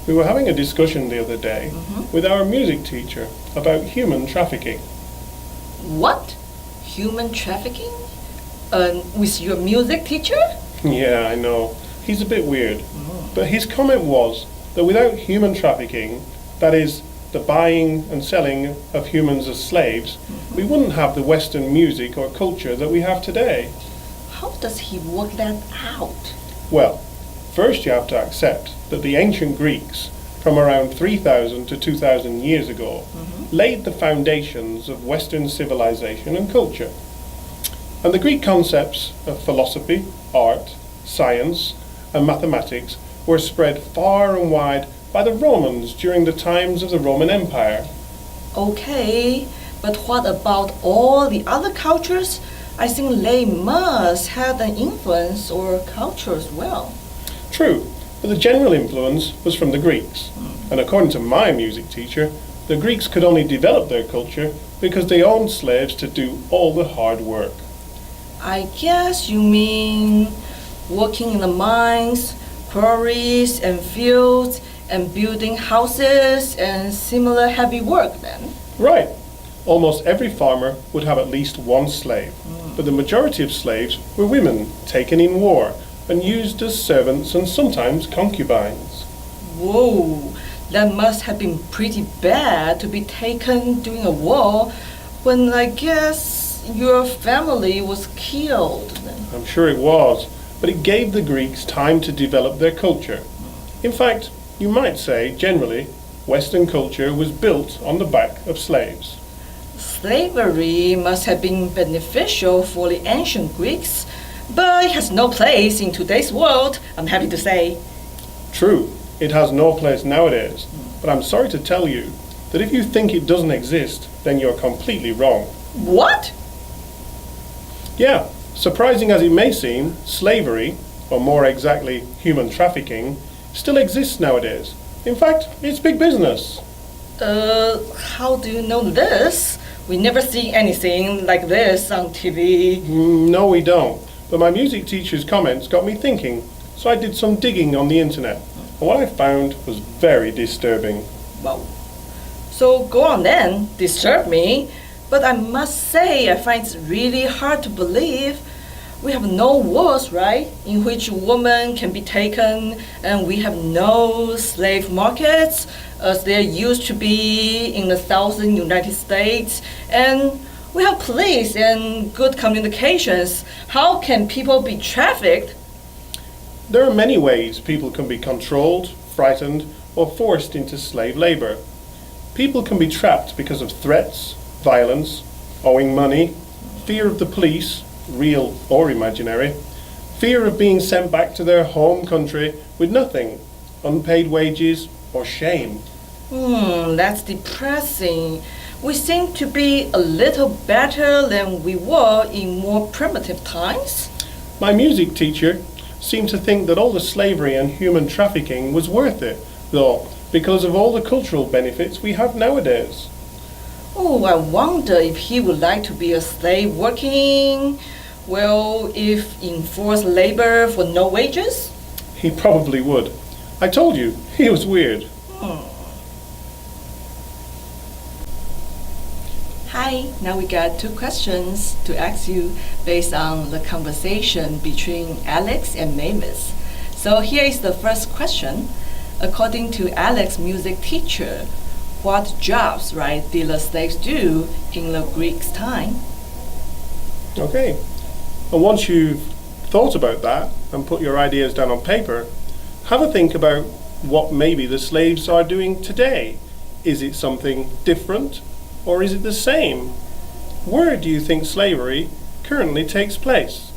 We were having a discussion the other day with our music teacher about human trafficking. What? Human trafficking? With your music teacher? Yeah, I know. He's a bit weird. But his comment was that without human trafficking, that is, the buying and selling of humans as slaves, we wouldn't have the Western music or culture that we have today. How does he work that out? Well, first you have to accept that the ancient Greeks, from around 3,000 to 2,000 years ago, laid the foundations of Western civilization and culture. And the Greek concepts of philosophy, art, science, and mathematics were spread far and wide by the Romans during the times of the Roman Empire. Okay, but what about all the other cultures? I think they must have an influence or culture as well. True, but the general influence was from the Greeks. And according to my music teacher, the Greeks could only develop their culture because they owned slaves to do all the hard work. I guess you mean working in the mines, quarries, and fields, and building houses and similar heavy work then? Right. Almost every farmer would have at least one slave, but the majority of slaves were women taken in war and used as servants and sometimes concubines. Whoa, that must have been pretty bad to be taken during a war when I guess your family was killed then. I'm sure it was, but it gave the Greeks time to develop their culture. In fact, you might say, generally, Western culture was built on the back of slaves. Slavery must have been beneficial for the ancient Greeks, but it has no place in today's world, I'm happy to say. True, it has no place nowadays, but I'm sorry to tell you that if you think it doesn't exist, then you're completely wrong. What? Yeah, surprising as it may seem, slavery, or more exactly human trafficking, still exists nowadays. In fact, it's big business. How do you know this? We never see anything like this on TV. No, we don't. But my music teacher's comments got me thinking, so I did some digging on the internet. And what I found was very disturbing. Wow. So go on then, disturb me. But I must say, I find it really hard to believe. We have no wars, right, in which women can be taken, and we have no slave markets as there used to be in the southern United States, and we have police and good communications. How can people be trafficked? There are many ways people can be controlled, frightened, or forced into slave labor. People can be trapped because of threats, violence, owing money, fear of the police, real or imaginary, fear of being sent back to their home country with nothing, unpaid wages, or shame. That's depressing. We seem to be a little better than we were in more primitive times. My music teacher seemed to think that all the slavery and human trafficking was worth it, though, because of all the cultural benefits we have nowadays. Oh, I wonder if he would like to be a slave working, well, if in forced labor for no wages? He probably would. I told you, he was weird. Hi, now we got two questions to ask you based on the conversation between Alex and Mavis. So here is the first question. According to Alex's music teacher, what jobs, right, did the slaves do in the Greeks' time? Okay. And once you've thought about that and put your ideas down on paper, have a think about what maybe the slaves are doing today. Is it something different or is it the same? Where do you think slavery currently takes place?